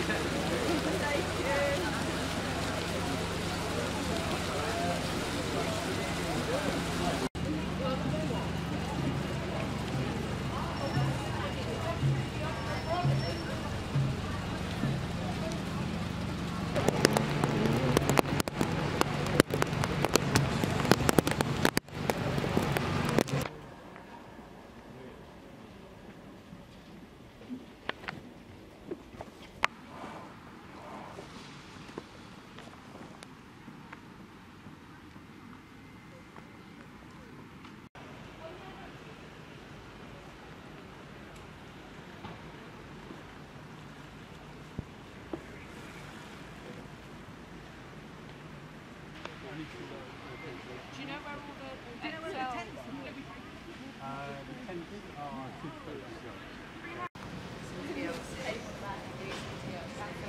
Do you know where all the tents are? The tents are too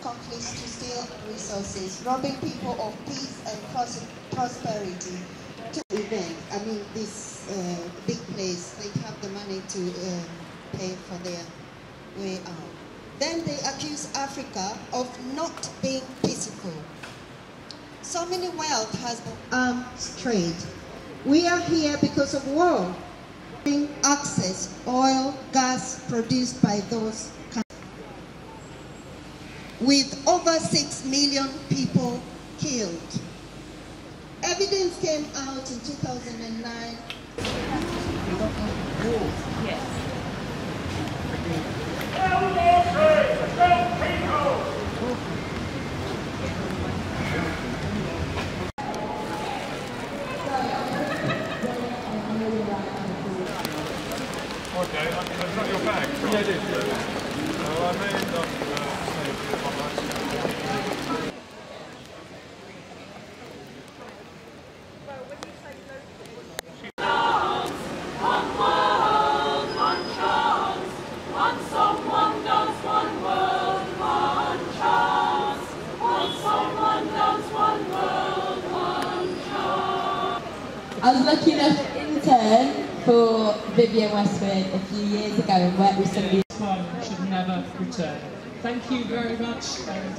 Conflicts to steal resources, robbing people of peace and prosperity. To event, I mean, this big place, they have the money to pay for their way out. Then they accuse Africa of not being peaceful. So many wealth has been arms trade. We are here because of war. Access oil, gas produced by those countries. With over 6 million people killed. Evidence came out in 2009. Yes. Okay, that's not your bag? Yeah, it is. I may end up I was lucky enough to intern for Vivian Westwood a few years ago and worked with somebody. Should never return. Thank you very much, and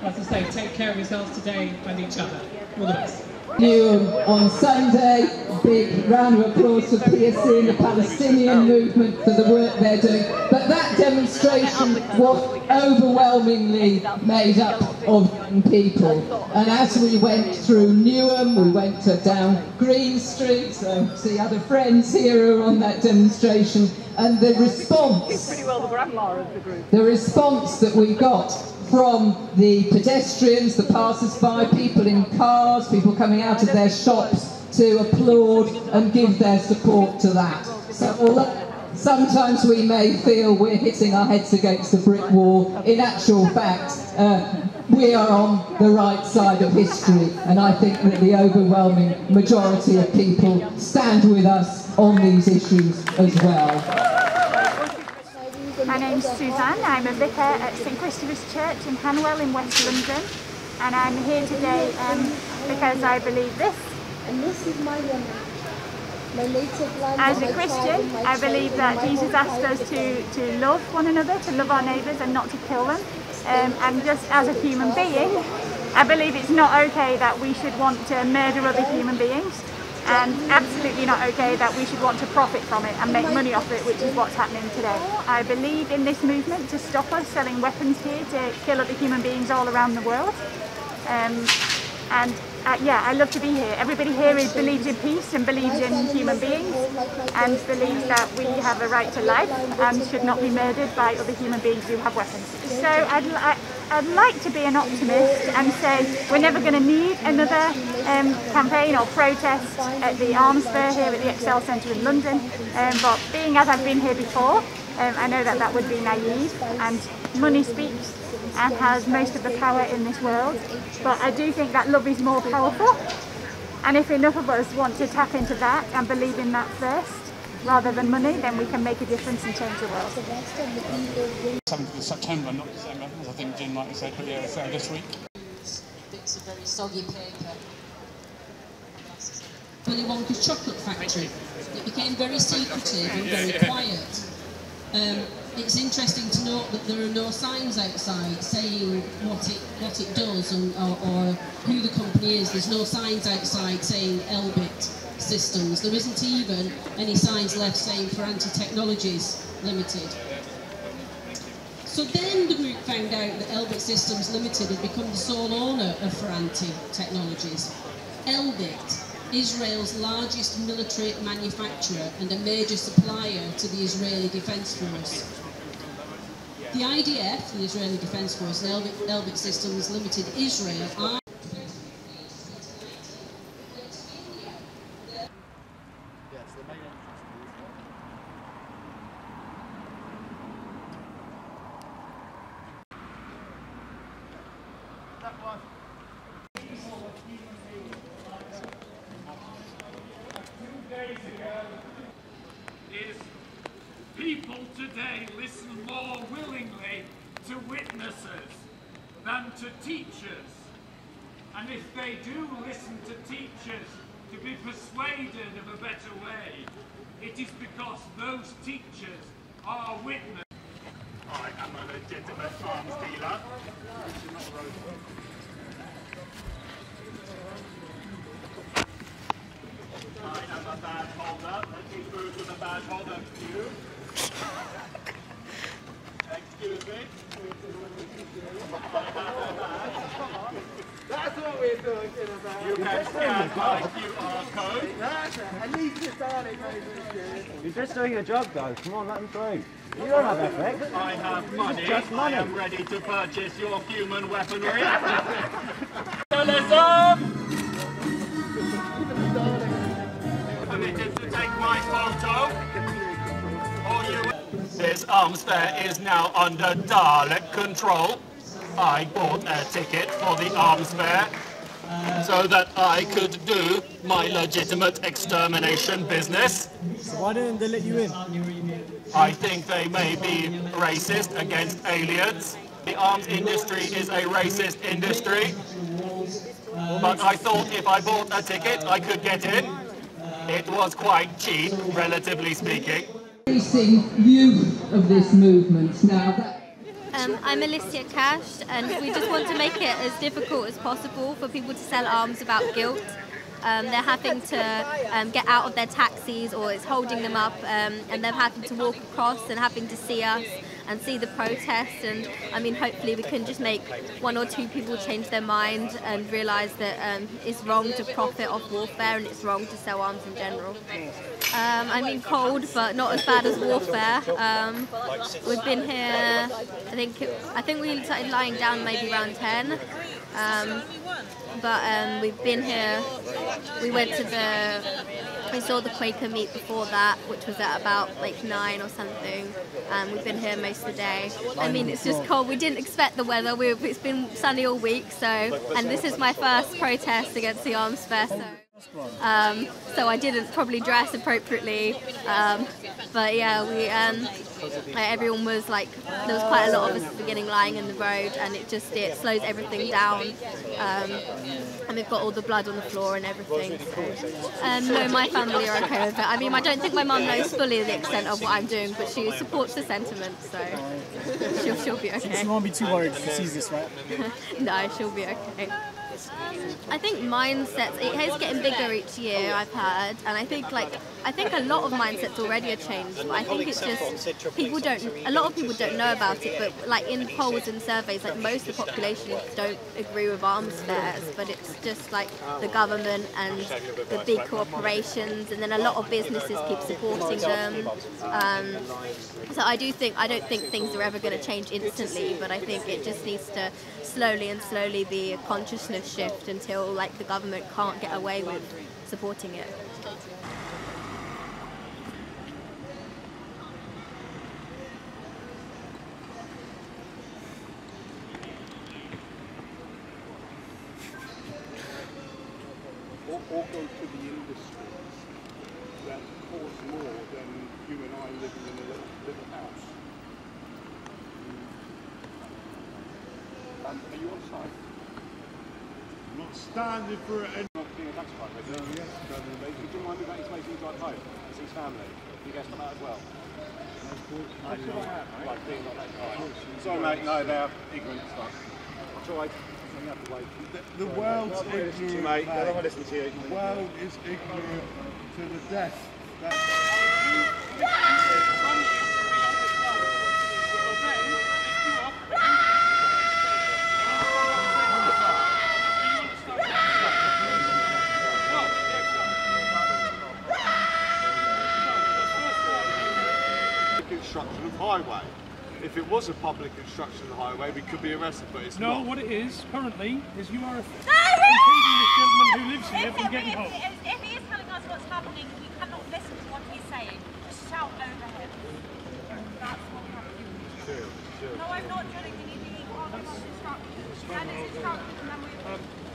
as I say, take care of yourselves today and each other. All the best. On Sunday, a big round of applause for PSC and the Palestinian movement for the work they're doing. But that demonstration was overwhelmingly made up of young people. And as we went through Newham, we went down Green Street, so see other friends here who are on that demonstration, and the response, the response that we got from the pedestrians, the passers-by, people in cars, people coming out of their shops to applaud and give their support to that. So although sometimes we may feel we're hitting our heads against a brick wall, in actual fact, we are on the right side of history, and I think that the overwhelming majority of people stand with us on these issues as well. My name's Suzanne, I'm a vicar at St Christopher's Church in Hanwell in West London, and I'm here today because I believe this. And this is my woman. My native land. As a Christian, I believe that Jesus asked us to love one another, to love our neighbours and not to kill them. And just as a human being, I believe it's not okay that we should want to murder other human beings, and absolutely not okay that we should want to profit from it and make money off it, which is what's happening today. I believe in this movement to stop us selling weapons here to kill other human beings all around the world. Yeah, I love to be here. Everybody here believes in peace and believes in human beings and believes that we have a right to life and should not be murdered by other human beings who have weapons. So I'd like to be an optimist and say we're never going to need another campaign or protest at the arms fair here at the Excel Centre in London, but being as I've been here before, I know that that would be naive, and money speaks and has most of the power in this world, but I do think that love is more powerful, and if enough of us want to tap into that and believe in that first rather than money, then we can make a difference and change the world. 7th of September, not December, as I think Jim might have said, but yeah, it's this week. Bits of very soggy paper. Willy Wonka's chocolate factory. It became very secretive and very quiet. it's interesting to note that there are no signs outside saying what it does or who the company is. There's no signs outside saying Elbit Systems. There isn't even any signs left saying Ferranti Technologies Limited. So then the group found out that Elbit Systems Limited had become the sole owner of Ferranti Technologies. Elbit, Israel's largest military manufacturer and a major supplier to the Israeli Defence Force. The IDF, the Israeli Defence Force, and Elbit Systems Limited Israel are is people today listen more willingly to witnesses than to teachers. And if they do listen to teachers to be persuaded of a better way, it is because those teachers are witnesses. I am a legitimate arms dealer. I am a badge holder. Let me through to the badge holder queue. Excuse me. That's what we're talking about. You can scan my QR code. At least it's on it, mate. You're just doing your job, though. Come on, let them through. You don't have FX. I have money. Just money. I am ready to purchase your human weaponry. Journalism! Permitted to take my photo. Or you... This arms fair is now under Dalek control. I bought a ticket for the arms fair so that I could do my legitimate extermination business. So why didn't they let you in? I think they may be racist against aliens. The arms industry is a racist industry. But I thought if I bought a ticket, I could get in. It was quite cheap, relatively speaking. Facing youth of this movement now. I'm Alicia Cash, and we just want to make it as difficult as possible for people to sell arms without guilt. They're having to get out of their taxis, or it's holding them up, and they're having to walk across and having to see us and see the protest. And I mean, hopefully we can just make one or two people change their mind and realise that it's wrong to profit off warfare and it's wrong to sell arms in general. I mean, cold, but not as bad as warfare. We've been here, I think we started lying down maybe around 10. But we've been here, we saw the Quaker meet before that, which was at about like 9 or something. We've been here most of the day. I mean, it's just cold. We didn't expect the weather. It's been sunny all week, and this is my first protest against the arms fair. So I didn't probably dress appropriately, but yeah, everyone was like, there was quite a lot of us at the beginning lying in the road, and it slows everything down, and we've got all the blood on the floor and everything. So, no, my family are okay with it. I mean, I don't think my mum knows fully the extent of what I'm doing, but she supports the sentiment, so she'll be okay. She won't be too worried if she sees this, right? No, she'll be okay. I think mindsets, it is getting bigger each year, I've heard, and I think a lot of mindsets already are changed, but I think it's just a lot of people don't know about it, but like in polls and surveys, like most of the population don't agree with arms fairs, but it's just like the government and the big corporations, and then a lot of businesses keep supporting them. So I don't think things are ever going to change instantly, but I think it just needs to slowly be a consciousness shift until like the government can't get away with supporting it. Or go to the industries that cost more than you and I living in a little house. Are you on site? I'm not standing for it. That's fine. Would you mind me that he's making drive home? It's his family. You guys got that as well? Like being like that. Sorry mate, no, they're ignorant stuff. I tried. You have to wait. The world's ignorant, mate. I don't want to listen to you. The world is ignorant to the death. Construction of highway. If it was a public construction of the highway, we could be arrested, but it's not. No, what it is currently is you are impeding this gentleman who lives here from getting home. If he is telling us what's happening, we cannot listen to what he's saying. Just shout over him. That's what happening. Sure. No, I'm not drilling. We need the instructions. And it's instructions, and then we.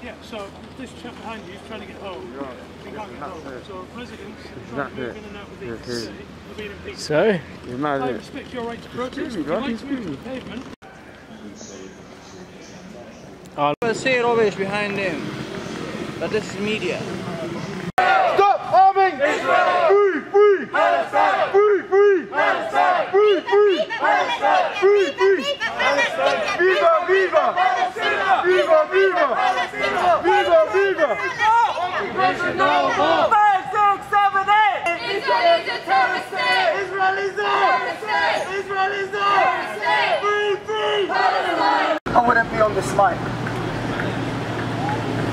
Yeah, so this chap behind you is trying to get home. Right. He can't get home. So residents are trying That's to move it. in and out of the city. They're being impeded. So? You might I respect your right to protest. If you'd like to move to the pavement. I'll say rubbish behind him. But this is media. Stop arming! Israel! Free! Free! Palestine! Free! Free! Palestine! Free! Free! Palestine! Free! Free! Palestine! Viva! Viva! Palestina! Viva! Viva! Palestina! Viva! Viva! Occupation no more! 5, 6, 7, 8! Israel is a terrorist state! Israel is a terrorist state! Israel is a terrorist state! Free! Free! Palestine! I wouldn't be on this mic.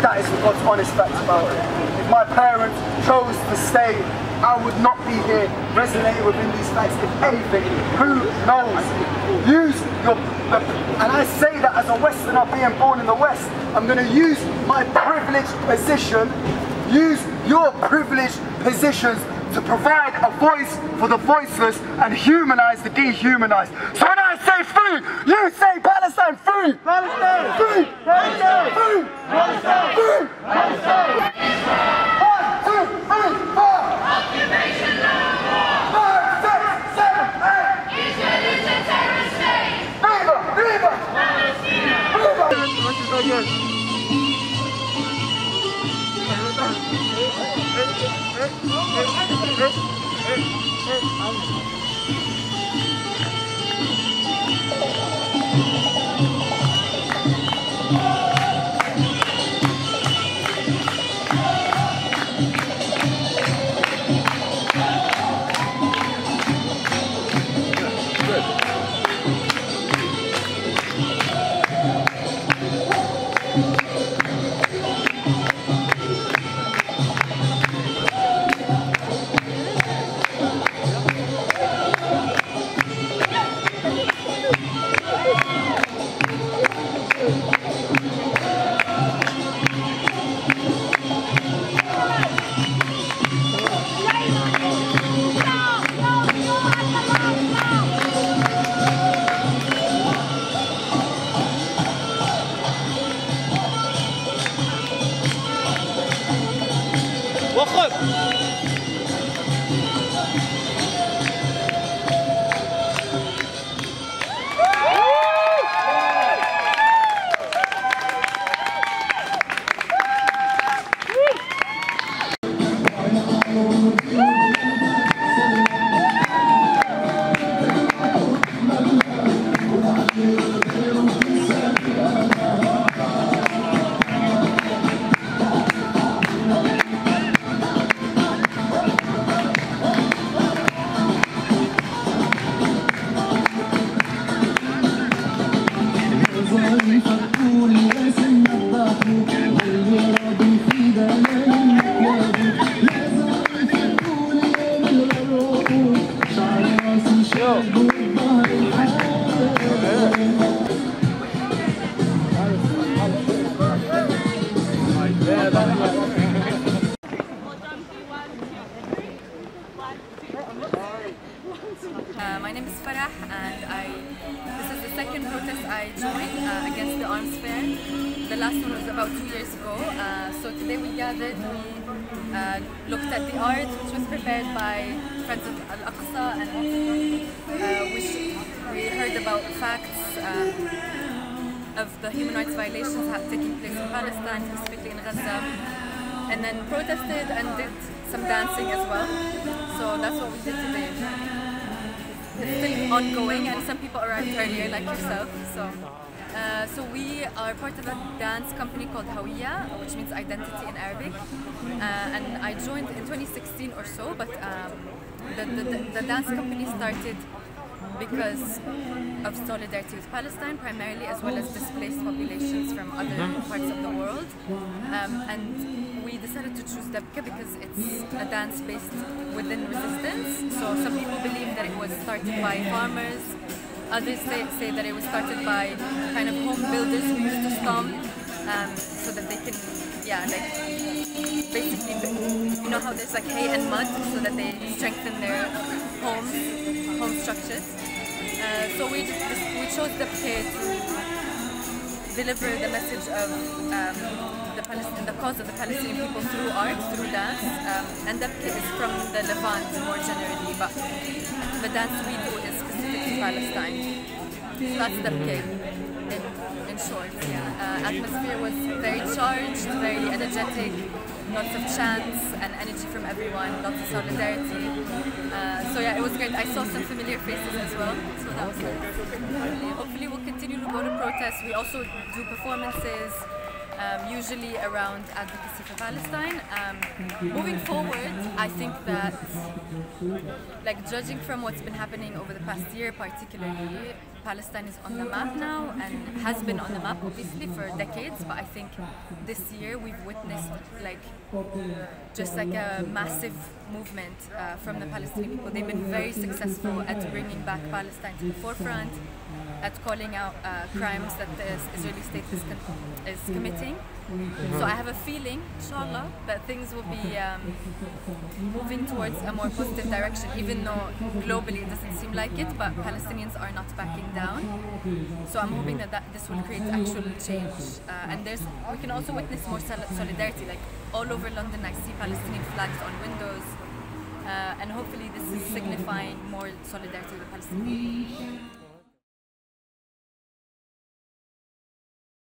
That is what's honest facts about it. If my parents chose to stay, I would not be here resonating within these facts. If anything, who knows? Use your, and I say that as a Westerner being born in the West, I'm going to use my privileged position, use your privileged positions to provide a voice for the voiceless and humanize the dehumanized. So when I say free, you say Palestine free! Palestine free! Palestine free! Palestine free! Palestine! 1, 2, 3, 4! Occupation no more! 5, 6, 7, 8! Israel is a terrorist state! Viva! Viva! Palestina! Viva! My name is Farah, and this is the second protest I joined against the arms fair. The last one was about 2 years ago. So today we gathered, we looked at the art which was prepared by Friends of Al-Aqsa, and we heard about facts of the human rights violations taking place in Palestine, specifically in Gaza. and then protested and did some dancing as well. So that's what we did today. It's still ongoing, and some people arrived earlier, like yourself. So we are part of a dance company called Hawiya, which means identity in Arabic. And I joined in 2016 or so, but the dance company started because of solidarity with Palestine primarily, as well as displaced populations from other parts of the world. And we decided to choose Dabka because it's a dance based within resistance. So some people believe that it was started by farmers, others say that it was started by kind of home builders who used to stomp so that they can, basically, you know how there's like hay and mud, so that they strengthen their home structures. So we chose Dabka to deliver the message of the cause of the Palestinian people through art, through dance. And Dabka is from the Levant more generally, but the dance we do is specific to Palestine. So that's Dabka in short. Atmosphere was very charged, very energetic, lots of chants and energy from everyone, lots of solidarity. So it was great. I saw some familiar faces as well, so that was nice. Hopefully we'll continue to go to protests. We also do performances, usually around advocacy for Palestine. Moving forward, I think that, judging from what's been happening over the past year particularly, Palestine is on the map now and has been on the map obviously for decades, but I think this year we've witnessed just a massive movement from the Palestinian people. They've been very successful at bringing back Palestine to the forefront, at calling out crimes that the Israeli state is committing. So I have a feeling, inshallah, that things will be moving towards a more positive direction, even though globally it doesn't seem like it, but Palestinians are not backing down. So I'm hoping that this will create actual change. And we can also witness more solidarity, like all over London I see Palestinian flags on windows, and hopefully this is signifying more solidarity with the Palestinians.